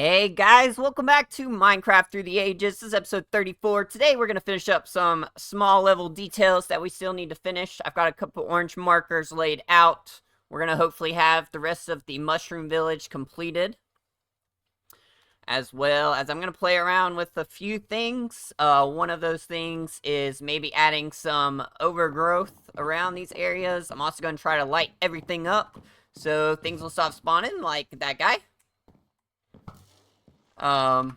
Hey guys, welcome back to Minecraft Through the Ages. This is episode 34. Today we're going to finish up some small level details that we still need to finish. I've got a couple orange markers laid out. We're going to hopefully have the rest of the mushroom village completed. As well as I'm going to play around with a few things. One of those things is maybe adding some overgrowth around these areas. I'm also going to try to light everything up so things will stop spawning like that guy. Yeah,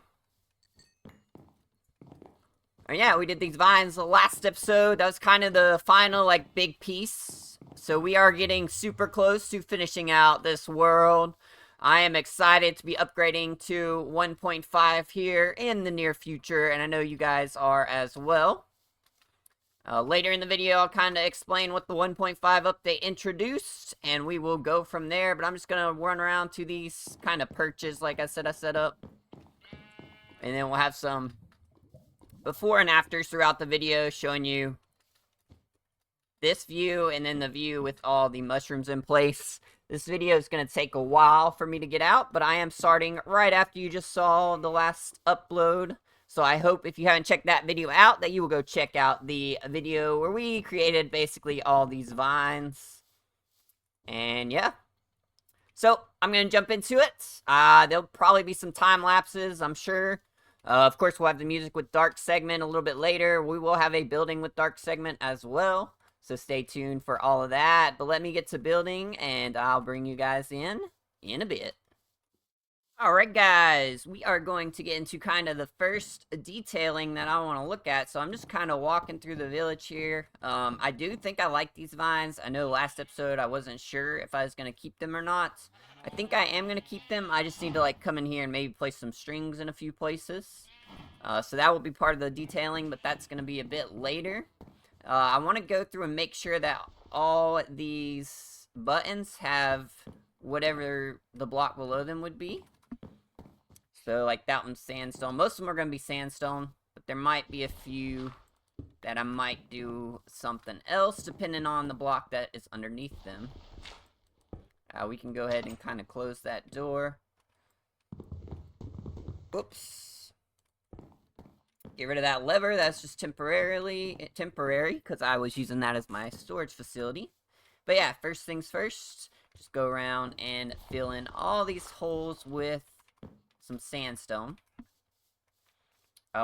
we did these vines the last episode. That was kind of the final, big piece. So we are getting super close to finishing out this world. I am excited to be upgrading to 1.5 here in the near future, and I know you guys are as well. Later in the video, I'll kind of explain what the 1.5 update introduced, and we will go from there. But I'm just going to run around to these kind of perches, like I said I set up. And then we'll have some before and afters throughout the video showing you this view and then the view with all the mushrooms in place. This video is going to take a while for me to get out, but I am starting right after you just saw the last upload. So I hope if you haven't checked that video out that you will go check out the video where we created basically all these vines. And yeah. So I'm going to jump into it. There'll probably be some time lapses, I'm sure. Of course, we'll have the music with dark segment a little bit later. We will have a building with dark segment as well. So stay tuned for all of that. But let me get to building, and I'll bring you guys in a bit. Alright, guys. We are going to get into kind of the first detailing that I want to look at. So I'm just kind of walking through the village here. I do think I like these vines. I know last episode I wasn't sure if I was going to keep them or not. I think I am going to keep them. I just need to, come in here and maybe place some strings in a few places. So that will be part of the detailing, but that's going to be a bit later. I want to go through and make sure that all these buttons have whatever the block below them would be. So, that one's sandstone. Most of them are going to be sandstone, but there might be a few that I might do something else depending on the block that is underneath them. We can go ahead and kind of close that door. Oops. Get rid of that lever. That's just temporary, because I was using that as my storage facility. But yeah, first things first, just go around and fill in all these holes with some sandstone.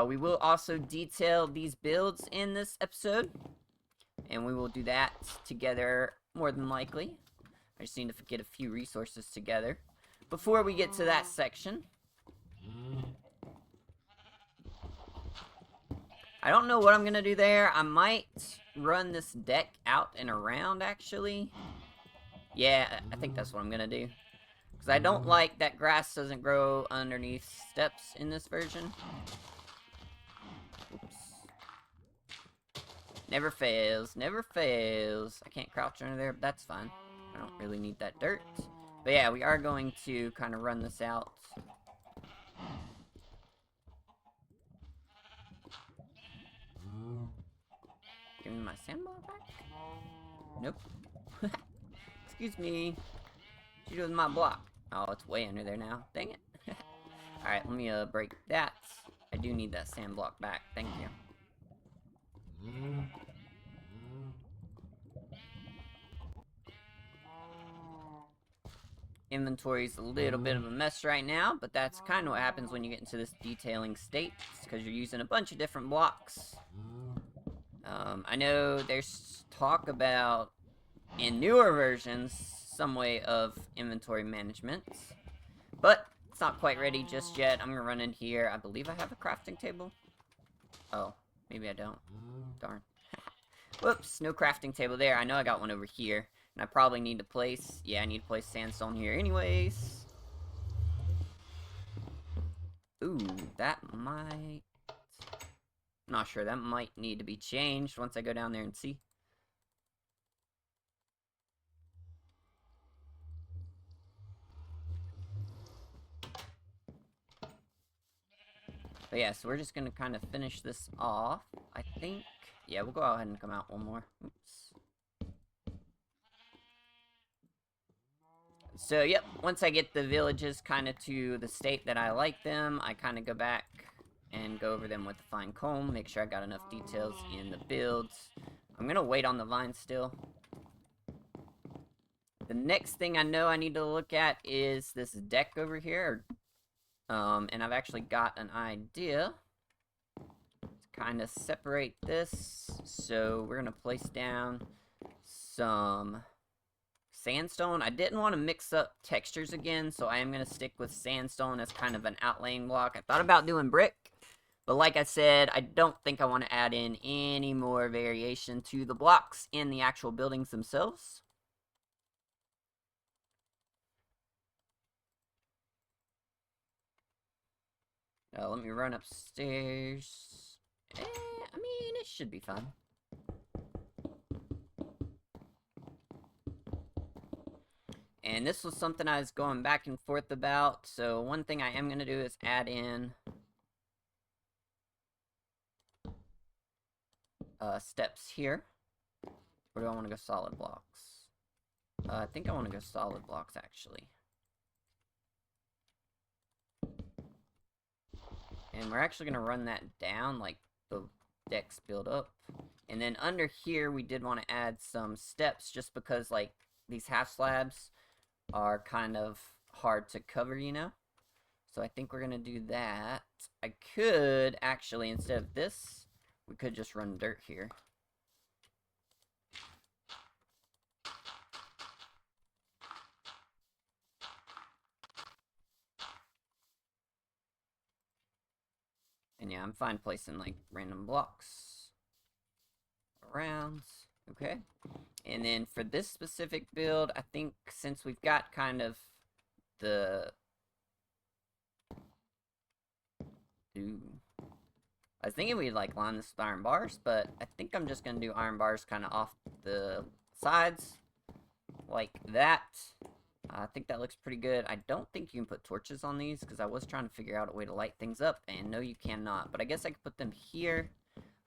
We will also detail these builds in this episode, and we will do that together more than likely. I just need to get a few resources together before we get to that section. I don't know what I'm gonna do there. I might run this deck out and around, actually. Yeah, I think that's what I'm gonna do. Because I don't like that grass doesn't grow underneath steps in this version. Oops. Never fails, never fails. I can't crouch under there, but that's fine. I don't really need that dirt. But yeah, we are going to kind of run this out. Give me my sandball back? Nope. Excuse me. What you do with my block? Oh, it's way under there now. Dang it. Alright, let me break that. I do need that sand block back. Thank you. Inventory's a little bit of a mess right now, but that's kind of what happens when you get into this detailing state, because you're using a bunch of different blocks. I know there's talk about, in newer versions, some way of inventory management, but it's not quite ready just yet. I'm gonna run in here. I believe I have a crafting table. Oh, maybe I don't. Darn. Whoops, no crafting table there. I know I got one over here. And I probably need to place... Yeah, I need to place sandstone here anyways. Ooh, that might... I'm not sure. That might need to be changed once I go down there and see. But yeah, so we're just going to kind of finish this off. I think... Yeah, we'll go ahead and come out one more. Oops. So, yep, once I get the villages kind of to the state that I like them, I kind of go back and go over them with a fine comb, make sure I got enough details in the builds. I'm gonna wait on the vine still. The next thing I know I need to look at is this deck over here. And I've actually got an idea to kind of separate this. So we're gonna place down some sandstone. I didn't want to mix up textures again, so I am going to stick with sandstone as kind of an outlaying block. I thought about doing brick, but like I said, I don't think I want to add in any more variation to the blocks in the actual buildings themselves. Let me run upstairs. I mean, it should be fun. And this was something I was going back and forth about, so one thing I am going to do is add in steps here. Or do I want to go solid blocks? I think I want to go solid blocks, actually. And we're actually going to run that down, like the decks build up. And then under here, we did want to add some steps, just because, like, these half slabs are kind of hard to cover, you know? So I think we're going to do that. I could, actually, instead of this, we could just run dirt here. And yeah, I'm fine placing, like, random blocks around. Okay. And then for this specific build, I think since we've got kind of the... Ooh. I was thinking we'd, like, line this with iron bars, but I think I'm just going to do iron bars kind of off the sides. Like that. I think that looks pretty good. I don't think you can put torches on these, because I was trying to figure out a way to light things up, and no, you cannot. But I guess I could put them here.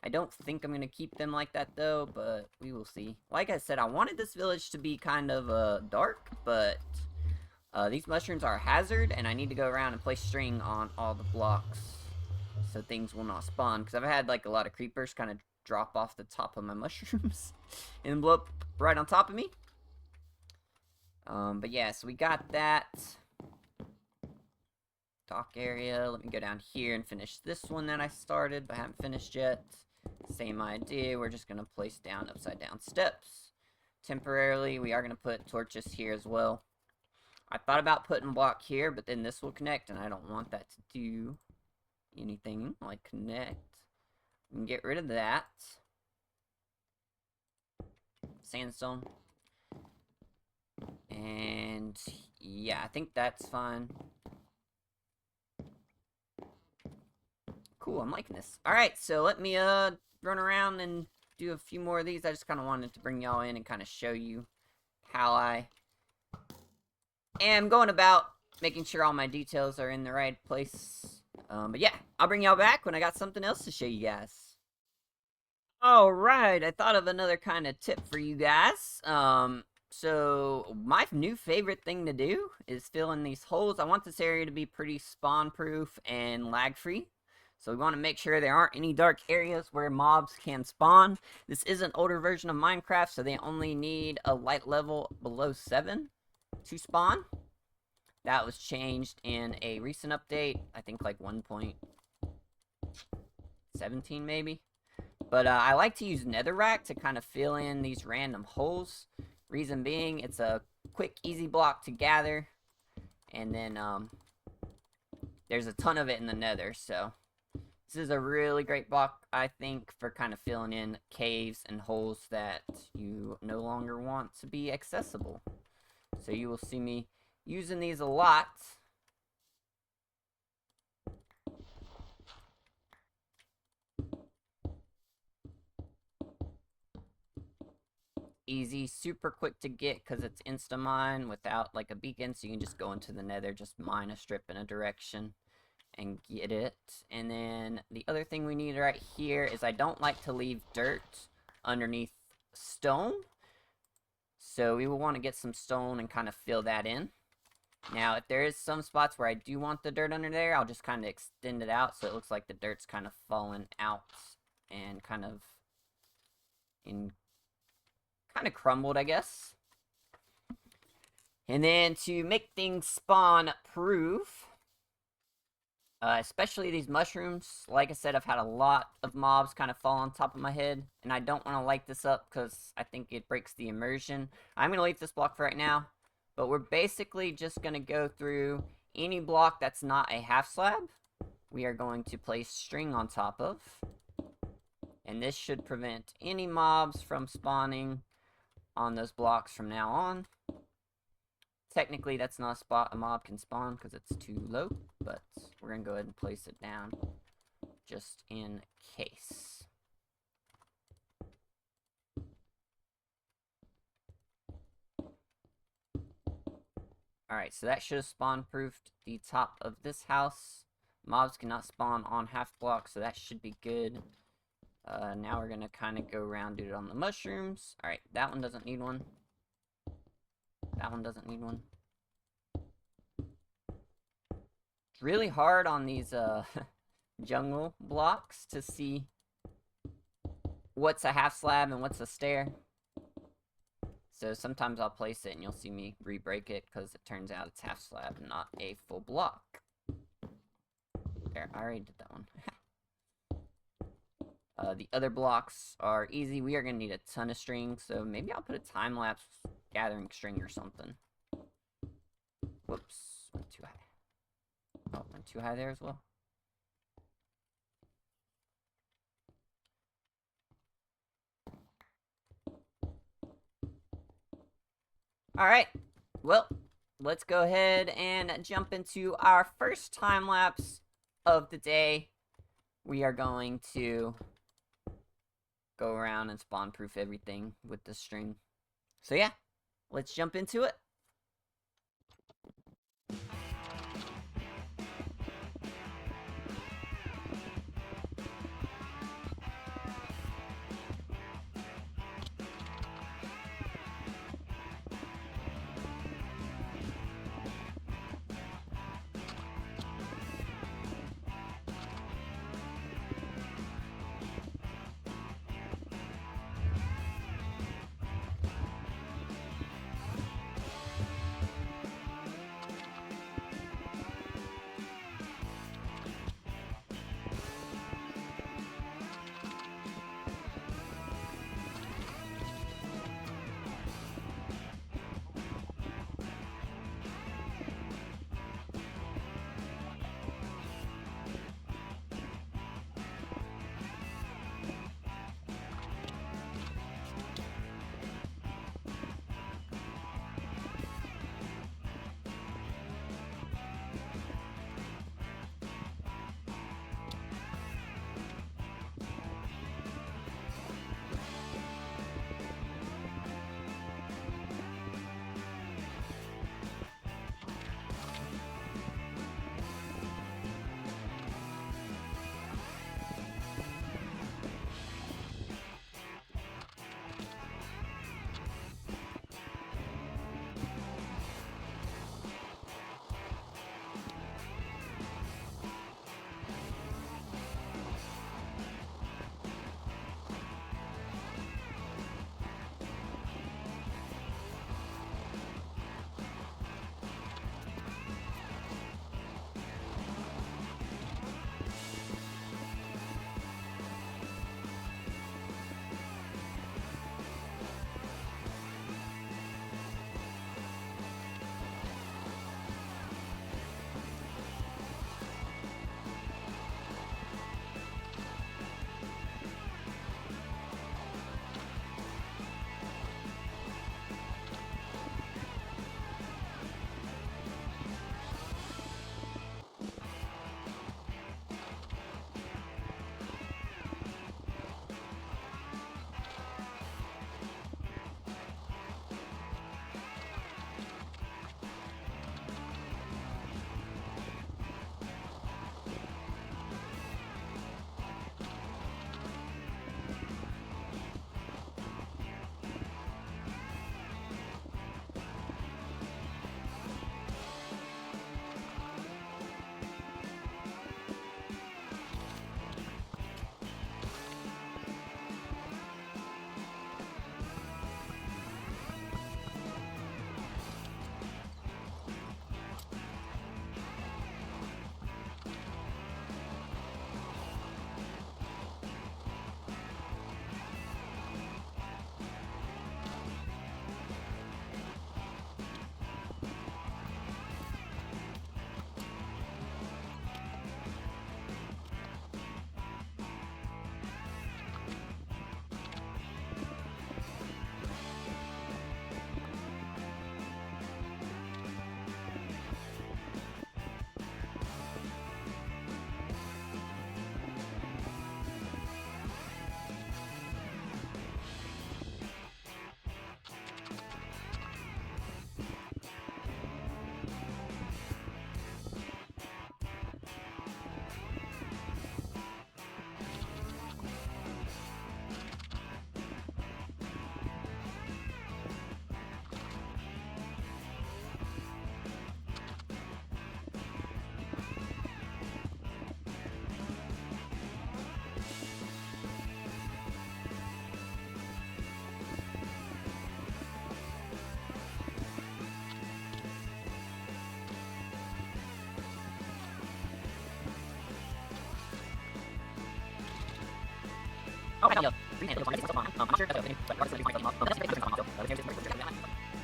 I don't think I'm going to keep them like that, though, but we will see. Like I said, I wanted this village to be kind of dark, but these mushrooms are a hazard, and I need to go around and place string on all the blocks so things will not spawn, because I've had, like, a lot of creepers kind of drop off the top of my mushrooms and blow up right on top of me. But yeah, so we got that dock area. Let me go down here and finish this one that I started, but haven't finished yet. Same idea. We're just going to place down upside down steps. Temporarily, we are going to put torches here as well. I thought about putting a block here, but then this will connect, and I don't want that to do anything like connect. We can get rid of that. Sandstone. And yeah, I think that's fine. Cool, I'm liking this. Alright, so let me run around and do a few more of these. I just kind of wanted to bring y'all in and kind of show you how I am going about making sure all my details are in the right place. But yeah, I'll bring y'all back when I got something else to show you guys. Alright, I thought of another kind of tip for you guys. So my new favorite thing to do is fill in these holes. I want this area to be pretty spawn-proof and lag-free. So we want to make sure there aren't any dark areas where mobs can spawn. This is an older version of Minecraft, so they only need a light level below 7 to spawn. That was changed in a recent update. I think like 1.17 maybe. But I like to use Netherrack to kind of fill in these random holes. Reason being, it's a quick, easy block to gather. And then there's a ton of it in the nether, so this is a really great block, I think, for kind of filling in caves and holes that you no longer want to be accessible. So you will see me using these a lot. Easy, super quick to get because it's insta-mine without like a beacon, so you can just go into the nether, just mine a strip in a direction and get it. And then the other thing we need right here is I don't like to leave dirt underneath stone, so we will want to get some stone and kind of fill that in. Now, if there is some spots where I do want the dirt under there, I'll just kind of extend it out so it looks like the dirt's kind of falling out and kind of crumbled, I guess. And then to make things spawn proof, especially these mushrooms, like I said, I've had a lot of mobs kind of fall on top of my head, and I don't want to light this up because I think it breaks the immersion. I'm going to leave this block for right now, but we're basically just going to go through any block that's not a half slab. We are going to place string on top of, and this should prevent any mobs from spawning on those blocks from now on. Technically, that's not a spot a mob can spawn because it's too low, but we're going to go ahead and place it down just in case. Alright, so that should have spawn-proofed the top of this house. Mobs cannot spawn on half blocks, so that should be good. Now we're going to kind of go around, do it on the mushrooms. Alright, that one doesn't need one. That one doesn't need one. It's really hard on these jungle blocks to see what's a half slab and what's a stair. So sometimes I'll place it and you'll see me re-break it because it turns out it's half slab and not a full block. There, I already did that one. The other blocks are easy. We are going to need a ton of string, so maybe I'll put a time-lapse gathering string or something. Whoops, went too high. Oh, went too high there as well. Alright, well, let's go ahead and jump into our first time-lapse of the day. We are going to go around and spawn-proof everything with the string. So yeah, let's jump into it.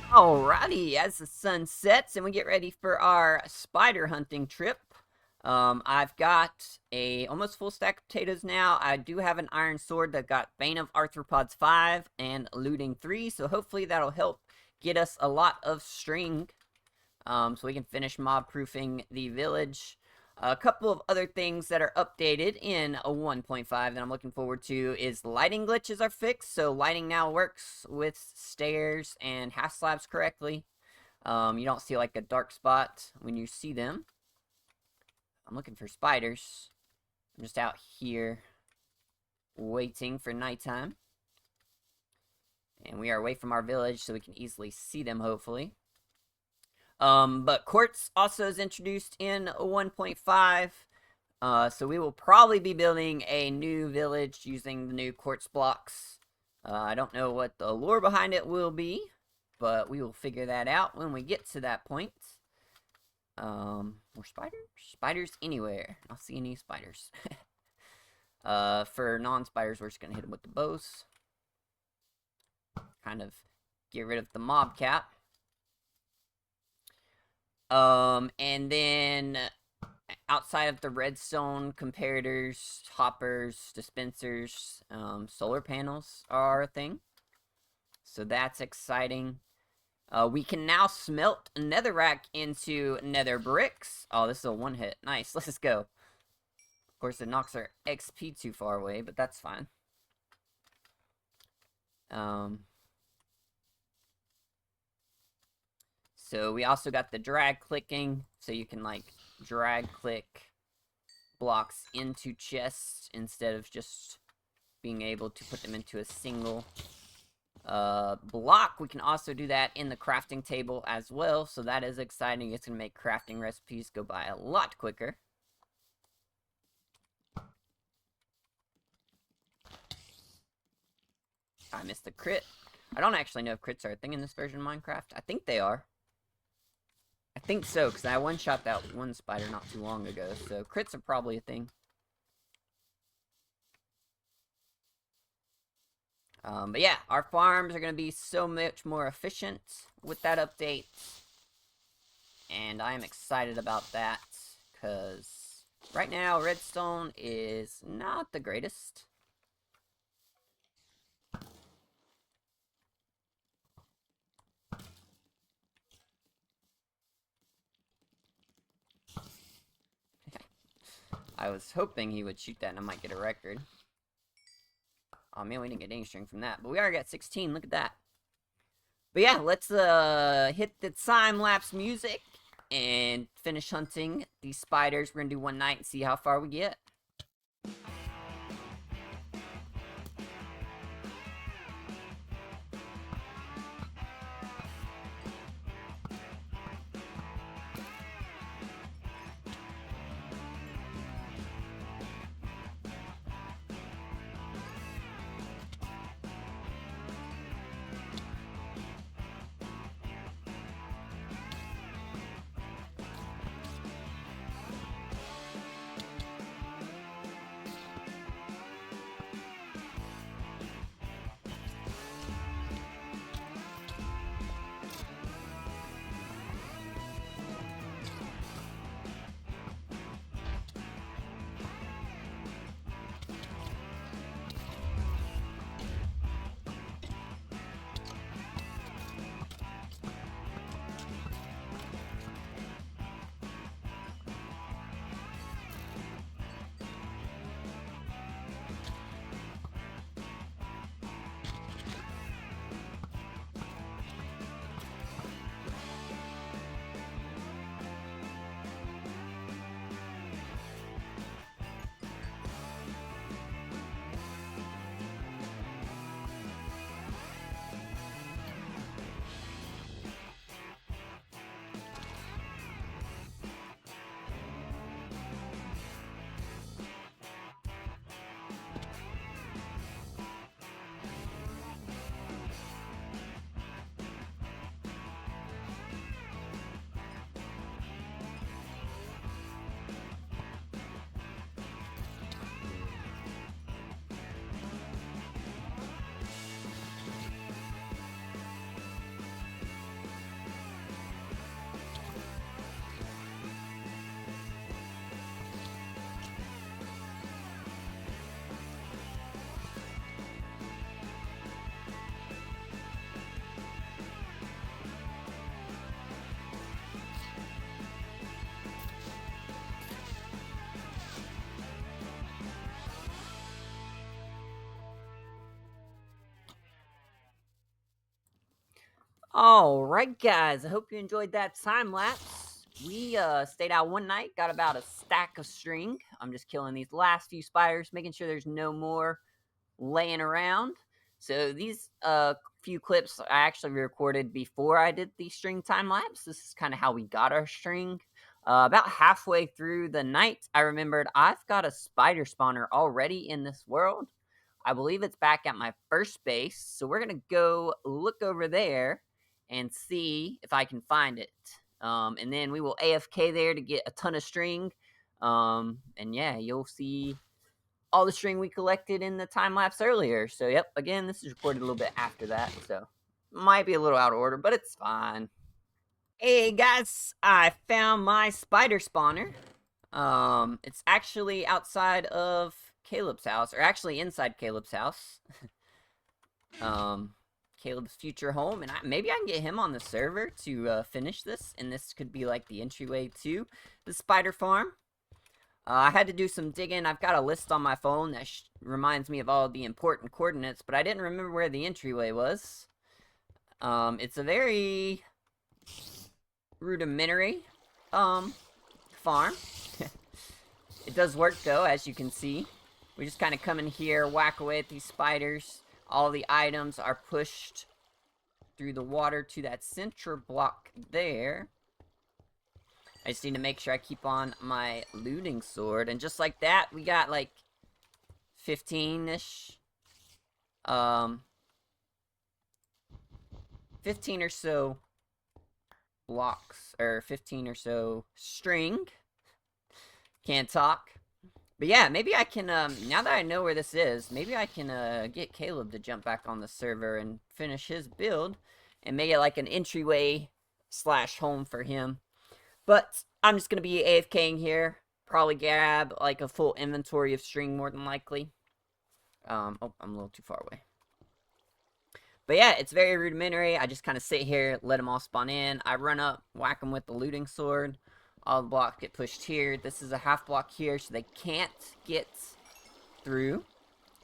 Alrighty, as the sun sets and we get ready for our spider hunting trip, I've got a almost full stack of potatoes now. I do have an iron sword that got Bane of Arthropods 5 and Looting 3, so hopefully that'll help get us a lot of string, so we can finish mob-proofing the village. A couple of other things that are updated in a 1.5 that I'm looking forward to is lighting glitches are fixed, so lighting now works with stairs and half slabs correctly. You don't see like a dark spot when you see them. I'm looking for spiders. I'm just out here waiting for nighttime. And we are away from our village so we can easily see them, hopefully. But quartz also is introduced in 1.5. So we will probably be building a new village using the new quartz blocks. I don't know what the lore behind it will be, but we will figure that out when we get to that point. More spiders? Spiders anywhere. I don't see any spiders. For non-spiders, we're just gonna hit them with the bows. Kind of get rid of the mob cap. And then outside of the redstone comparators, hoppers, dispensers, solar panels are a thing. So that's exciting. We can now smelt netherrack into nether bricks. Oh, this is a one hit. Nice, let's go. Of course, it knocks our XP too far away, but that's fine. So we also got the drag clicking, so you can like drag click blocks into chests instead of just being able to put them into a single block. We can also do that in the crafting table as well, so that is exciting. It's going to make crafting recipes go by a lot quicker. I missed the crit. I don't actually know if crits are a thing in this version of Minecraft. I think they are. I think so, because I one-shot that one spider not too long ago, so crits are probably a thing. But yeah, our farms are going to be so much more efficient with that update. And I am excited about that, because right now, redstone is not the greatest. I was hoping he would shoot that and I might get a record. Oh man, we didn't get any string from that. But we already got 16, look at that. But yeah, let's hit the time-lapse music and finish hunting these spiders. We're gonna do one night and see how far we get. Alright guys, I hope you enjoyed that time lapse. We stayed out one night, got about a stack of string. I'm just killing these last few spiders, making sure there's no more laying around. So these few clips I actually recorded before I did the string time lapse. This is kind of how we got our string. About halfway through the night, I remembered I've got a spider spawner already in this world. I believe it's back at my first base, so we're gonna go look over there and see if I can find it. And then we will AFK there to get a ton of string. And yeah, you'll see all the string we collected in the time lapse earlier. So yep, again, this is recorded a little bit after that, so might be a little out of order, but it's fine. Hey guys, I found my spider spawner. It's actually outside of Caleb's house, or actually inside Caleb's house. Caleb's future home, and maybe I can get him on the server to finish this, and this could be like the entryway to the spider farm. I had to do some digging. I've got a list on my phone that reminds me of all the important coordinates, but I didn't remember where the entryway was. It's a very rudimentary farm. It does work though, as you can see. We just kind of come in here, whack away at these spiders. All the items are pushed through the water to that center block there. I just need to make sure I keep on my looting sword. And just like that, we got like 15-ish. 15 or so blocks, or 15 or so string. Can't talk. But yeah, maybe I can, now that I know where this is, maybe I can, get Caleb to jump back on the server and finish his build, and make it like an entryway / home for him. But I'm just gonna be AFKing here, probably grab, like, a full inventory of string, more than likely. Oh, I'm a little too far away. But yeah, it's very rudimentary. I just kind of sit here, let them all spawn in. I run up, whack them with the looting sword. All the blocks get pushed here. This is a half block here, so they can't get through.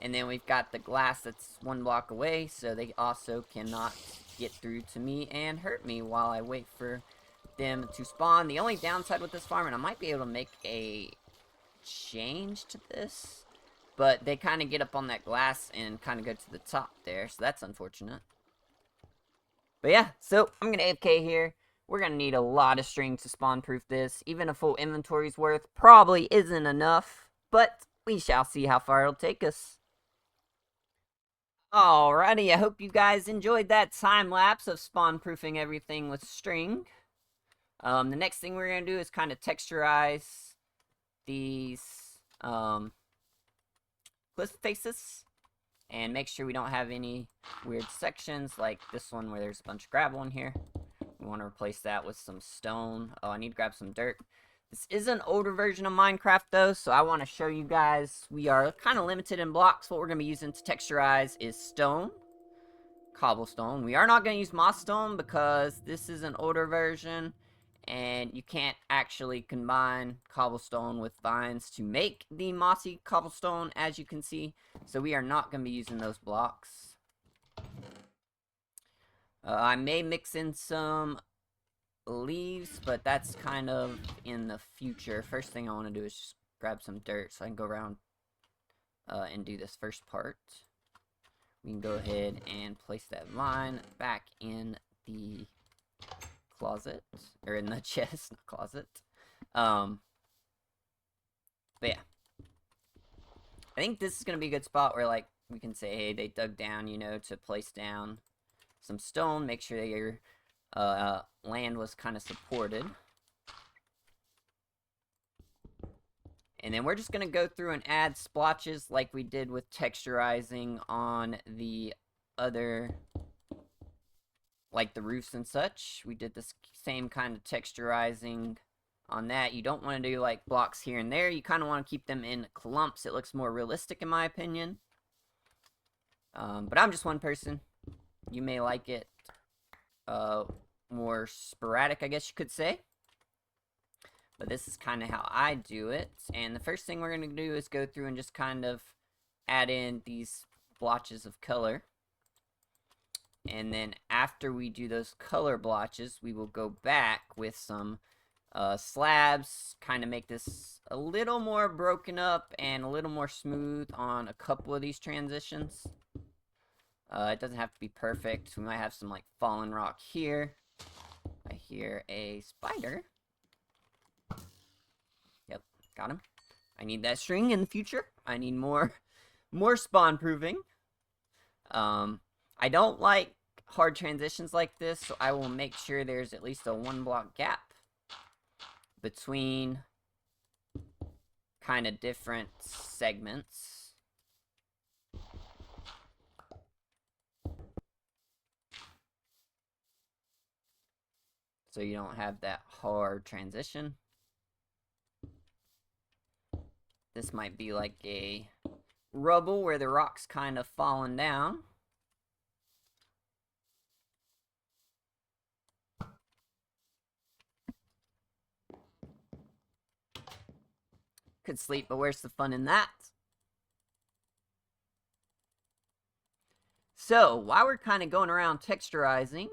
And then we've got the glass that's 1 block away, so they also cannot get through to me and hurt me while I wait for them to spawn. The only downside with this farm, and I might be able to make a change to this, but they kind of get up on that glass and kind of go to the top there, so that's unfortunate. But yeah, so I'm going to AFK here. We're going to need a lot of string to spawn-proof this. Even a full inventory's worth probably isn't enough, but we shall see how far it'll take us. Alrighty, I hope you guys enjoyed that time-lapse of spawn-proofing everything with string. The next thing we're going to do is kind of texturize these cliff faces and make sure we don't have any weird sections like this one where there's a bunch of gravel in here. We want to replace that with some stone. Oh, I need to grab some dirt. This is an older version of Minecraft though, so I want to show you guys we are kind of limited in blocks. What we're going to be using to texturize is stone, cobblestone. We are not going to use moss stone because this is an older version and you can't actually combine cobblestone with vines to make the mossy cobblestone, as you can see. So we are not going to be using those blocks. I may mix in some leaves, but that's kind of in the future. First thing I want to do is just grab some dirt so I can go around and do this first part. We can go ahead and place that line back in the closet, or in the chest, not closet. But yeah, I think this is gonna be a good spot where, like, we can say, hey, they dug down, you know, to place down some stone, make sure that your land was kind of supported. And then we're just gonna go through and add splotches like we did with texturizing on the other, like the roofs and such. We did the same kind of texturizing on that. You don't want to do like blocks here and there. You kind of want to keep them in clumps. It looks more realistic in my opinion. But I'm just one person. You may like it more sporadic, I guess you could say. But this is kind of how I do it. And the first thing we're going to do is go through and just kind of add in these blotches of color. And then after we do those color blotches, we will go back with some slabs, kind of make this a little more broken up and a little more smooth on a couple of these transitions. It doesn't have to be perfect. We might have some like fallen rock here. I hear a spider. Yep, got him. I need that string in the future. I need more spawn proving. I don't like hard transitions like this, so I will make sure there's at least a 1 block gap between kind of different segments. So you don't have that hard transition. This might be like a rubble where the rock's kind of falling down. Could sleep, but where's the fun in that? So, while we're kind of going around texturizing,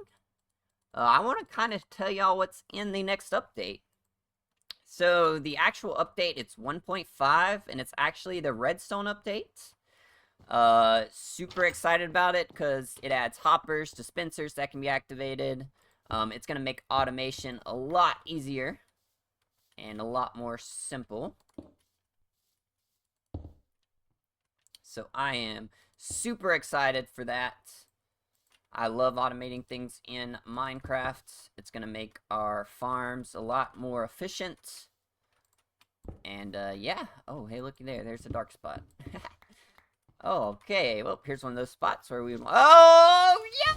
I want to kind of tell y'all what's in the next update. So, the actual update, it's 1.5, and it's actually the redstone update. Super excited about it, because it adds hoppers, dispensers that can be activated. It's going to make automation a lot easier, and a lot more simple. So I am super excited for that. I love automating things in Minecraft. It's going to make our farms a lot more efficient. And, yeah. Oh, hey, looky there. There's a dark spot. Oh, okay. Well, here's one of those spots where we... Oh, yeah!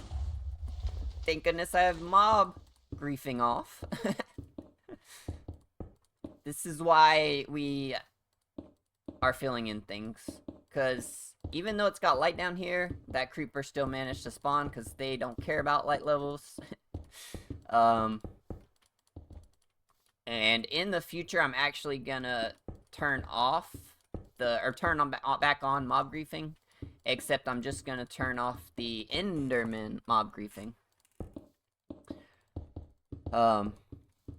Thank goodness I have mob griefing off. This is why we are filling in things. Because even though it's got light down here, that creeper still managed to spawn because they don't care about light levels. And in the future, I'm actually gonna turn off back on mob griefing. Except I'm just gonna turn off the Enderman mob griefing. But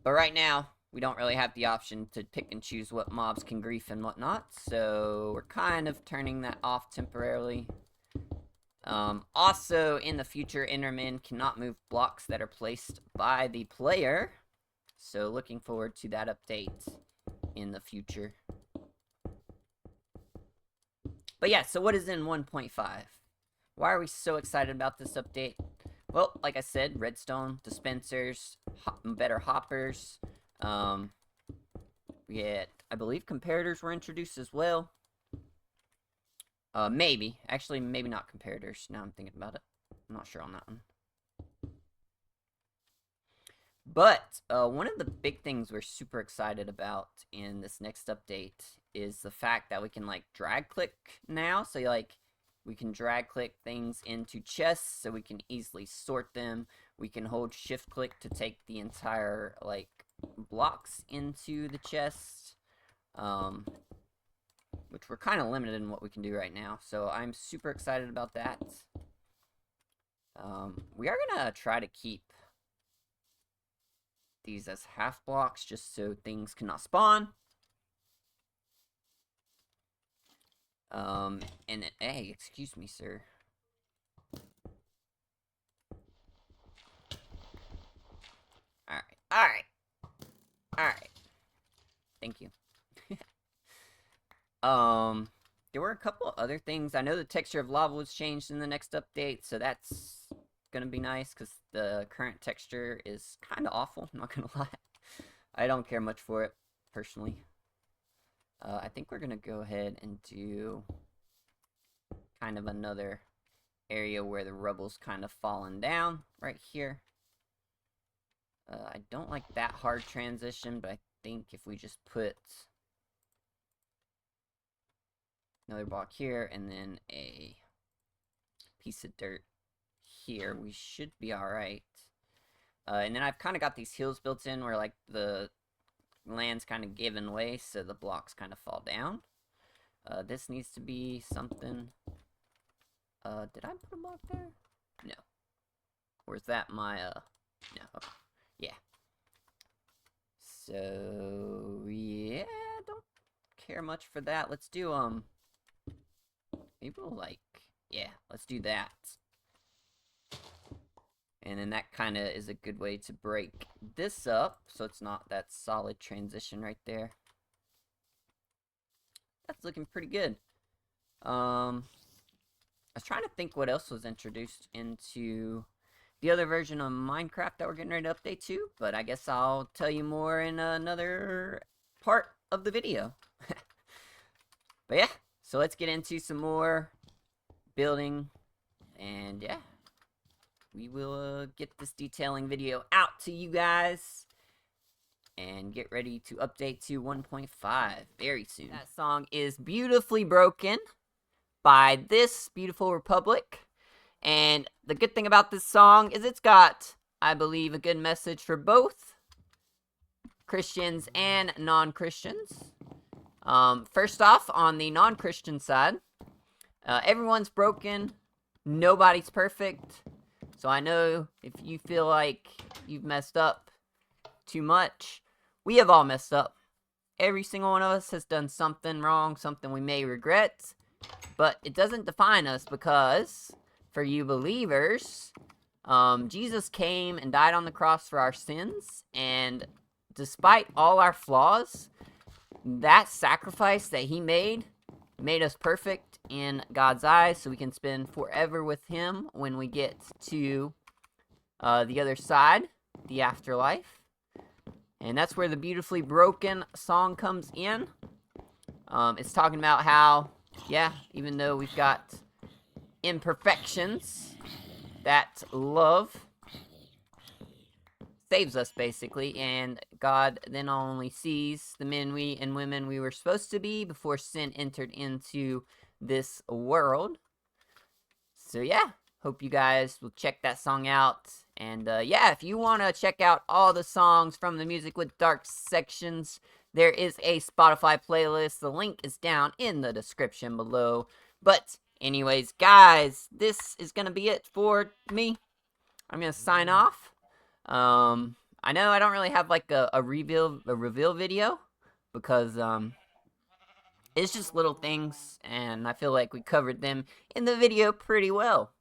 right now, we don't really have the option to pick and choose what mobs can grief and whatnot, so we're kind of turning that off temporarily. Also, in the future, Endermen cannot move blocks that are placed by the player, so looking forward to that update in the future. But yeah, so what is in 1.5? Why are we so excited about this update? Well, like I said, redstone, dispensers, better hoppers. Yeah, I believe comparators were introduced as well. Maybe. Actually, maybe not comparators. Now I'm thinking about it. I'm not sure on that one. But, one of the big things we're super excited about in this next update is the fact that we can, like, drag-click now. So, like, we can drag-click things into chests so we can easily sort them. We can hold shift-click to take the entire, like, blocks into the chest. Which we're kind of limited in what we can do right now. So I'm super excited about that. We are going to try to keep these as half blocks just so things cannot spawn. And hey, excuse me, sir. Alright. Thank you. There were a couple other things. I know the texture of lava was changed in the next update, so that's gonna be nice, because the current texture is kind of awful, I'm not gonna lie. I don't care much for it, personally. I think we're gonna go ahead and do kind of another area where the rubble's kind of fallen down, right here. I don't like that hard transition, but I think if we just put another block here and then a piece of dirt here, we should be alright. And then I've kind of got these hills built in where, like, the land's kind of given way, so the blocks kind of fall down. This needs to be something. Did I put a block there? No. Or is that my, no, okay. Yeah. So, yeah, don't care much for that. Let's do, maybe we'll, like, yeah, let's do that. And then that kind of is a good way to break this up, so it's not that solid transition right there. That's looking pretty good. I was trying to think what else was introduced into the other version of Minecraft that we're getting ready to update to, but I guess I'll tell you more in another part of the video. But yeah, so let's get into some more building, and yeah, we will get this detailing video out to you guys and get ready to update to 1.5 very soon. That song is Beautifully Broken by This Beautiful Republic. And the good thing about this song is it's got, I believe, a good message for both Christians and non-Christians. First off, on the non-Christian side, everyone's broken, nobody's perfect. So I know if you feel like you've messed up too much, we have all messed up. Every single one of us has done something wrong, something we may regret, but it doesn't define us because, for you believers, Jesus came and died on the cross for our sins, and despite all our flaws, that sacrifice that he made us perfect in God's eyes, so we can spend forever with him when we get to the other side, the afterlife. And that's where the Beautifully Broken song comes in. It's talking about how, yeah, even though we've got imperfections, that love saves us, basically, and God then not only sees the men and women we were supposed to be before sin entered into this world. So yeah, hope you guys will check that song out. And yeah, if you want to check out all the songs from the Music with Dark sections, there is a Spotify playlist. The link is down in the description below. But anyways, guys, this is going to be it for me. I'm going to sign off. I know I don't really have like a reveal video because it's just little things, and I feel like we covered them in the video pretty well.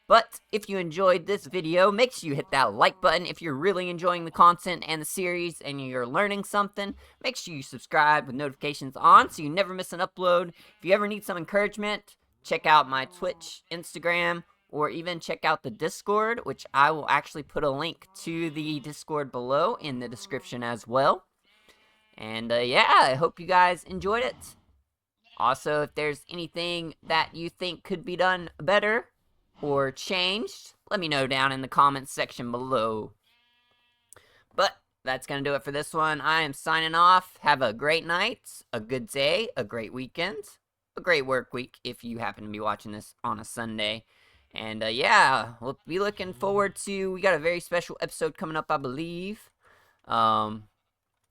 But if you enjoyed this video, make sure you hit that like button. If you're really enjoying the content and the series and you're learning something, make sure you subscribe with notifications on so you never miss an upload. If you ever need some encouragement, check out my Twitch, Instagram, or even check out the Discord, which I will actually put a link to the Discord below in the description as well. And yeah, I hope you guys enjoyed it. Also, if there's anything that you think could be done better or changed, let me know down in the comments section below. But that's going to do it for this one. I am signing off. Have a great night, a good day, a great weekend, a great work week if you happen to be watching this on a Sunday. And yeah, we'll be looking forward to, we got a very special episode coming up, I believe,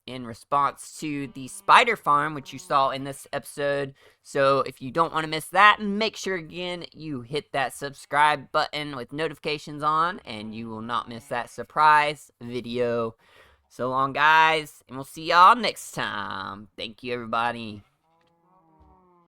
in response to the spider farm, which you saw in this episode. So if you don't want to miss that, make sure again you hit that subscribe button with notifications on, and you will not miss that surprise video. So long, guys, and we'll see y'all next time. Thank you, everybody.